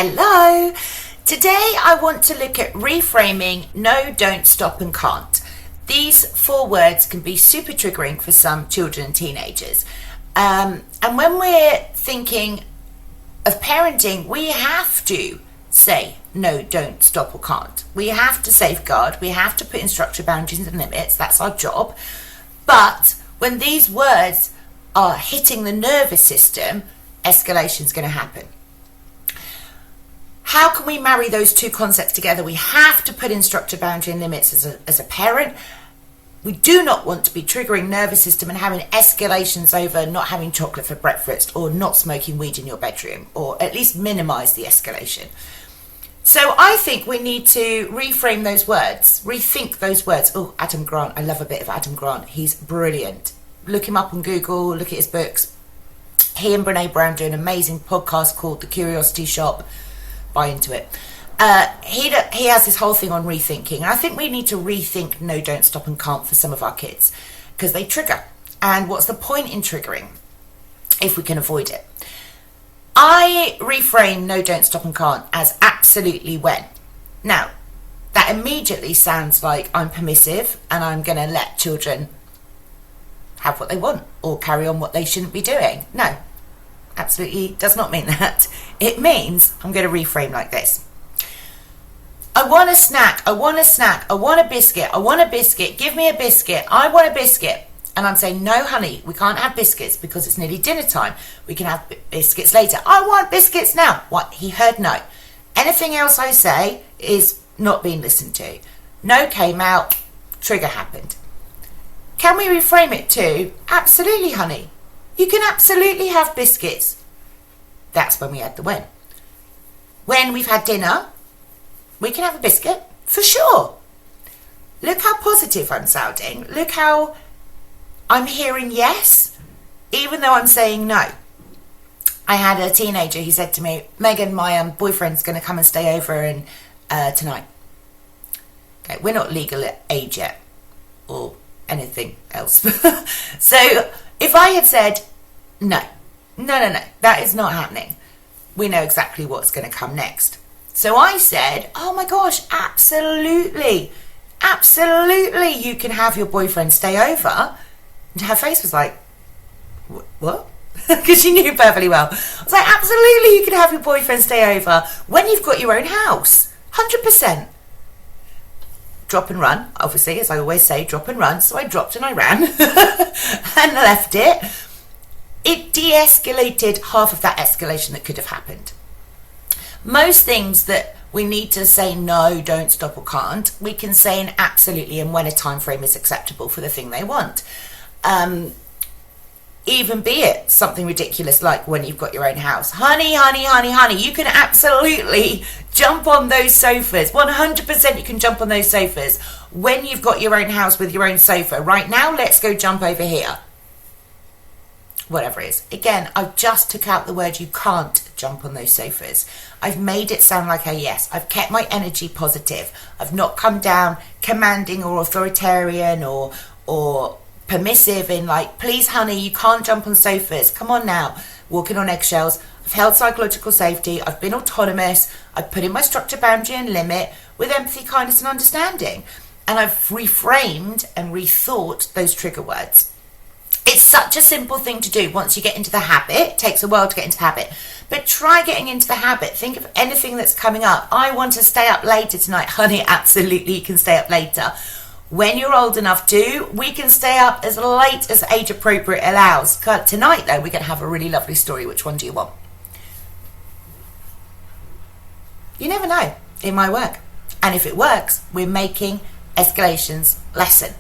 Hello! Today I want to look at reframing no, don't, stop and can't. These 4 words can be super triggering for some children and teenagers. And when we're thinking of parenting, we have to say no, don't, stop or can't. We have to safeguard, we have to put in structure, boundaries and limits, that's our job. But when these words are hitting the nervous system, escalation is going to happen. How can we marry those 2 concepts together? We have to put in structure, boundary and limits as a parent. We do not want to be triggering nervous system and having escalations over not having chocolate for breakfast or not smoking weed in your bedroom, or at least minimize the escalation. So I think we need to reframe those words, rethink those words. Oh, Adam Grant, I love a bit of Adam Grant. He's brilliant. Look him up on Google, look at his books. He and Brene Brown do an amazing podcast called The Curiosity Shop. Buy into it. He has this whole thing on rethinking, and I think we need to rethink no, don't, stop and can't for some of our kids because they trigger. And what's the point in triggering if we can avoid it? I reframe no, don't, stop and can't as absolutely when. Now, that immediately sounds like I'm permissive and I'm going to let children have what they want or carry on what they shouldn't be doing. No, absolutely does not mean that. It means I'm going to reframe like this. I want a snack, I want a snack, I want a biscuit, give me a biscuit, I want a biscuit. And I'm saying, no, honey, we can't have biscuits because it's nearly dinner time. We can have biscuits later. I want biscuits now. What? He heard no. Anything else I say is not being listened to. No came out, trigger happened. Can we reframe it to, absolutely, honey, you can absolutely have biscuits. That's when we add the when. When we've had dinner, we can have a biscuit, for sure. Look how positive I'm sounding. Look how I'm hearing yes, even though I'm saying no. I had a teenager who said to me, Megan, my boyfriend's going to come and stay over tonight. Okay, we're not legal at age yet, or anything else. So if I had said, no, that is not happening, we know exactly what's going to come next. So I said, oh my gosh, absolutely, you can have your boyfriend stay over. And her face was like, what? Because she knew perfectly well. I was like, absolutely, you can have your boyfriend stay over when you've got your own house. 100%. Drop and run, obviously, as I always say, drop and run. So I dropped and I ran and left it. It de-escalated half of that escalation that could have happened. Most things that we need to say no, don't, stop or can't, we can say an absolutely and when a time frame is acceptable for the thing they want. Even be it something ridiculous like when you've got your own house. Honey, you can absolutely jump on those sofas. 100% you can jump on those sofas when you've got your own house with your own sofa. Right now, let's go jump over here. Whatever it is. Again, I've just took out the word you can't jump on those sofas. I've made it sound like a yes. I've kept my energy positive. I've not come down commanding or authoritarian or permissive in like, please honey, you can't jump on sofas. Come on now. Walking on eggshells. I've held psychological safety. I've been autonomous. I've put in my structure, boundary and limit with empathy, kindness and understanding. And I've reframed and rethought those trigger words. It's such a simple thing to do once you get into the habit. It takes a while to get into the habit. But try getting into the habit. Think of anything that's coming up. I want to stay up later tonight. Honey, absolutely you can stay up later. When you're old enough to, we can stay up as late as age appropriate allows. Tonight though, we're going to have a really lovely story. Which one do you want? You never know. It might work. And if it works, we're making escalations lessen.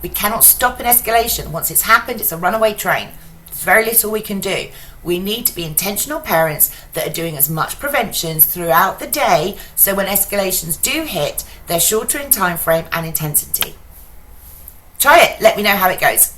We cannot stop an escalation. Once it's happened, it's a runaway train. There's very little we can do. We need to be intentional parents that are doing as much preventions throughout the day so when escalations do hit, they're shorter in time frame and intensity. Try it. Let me know how it goes.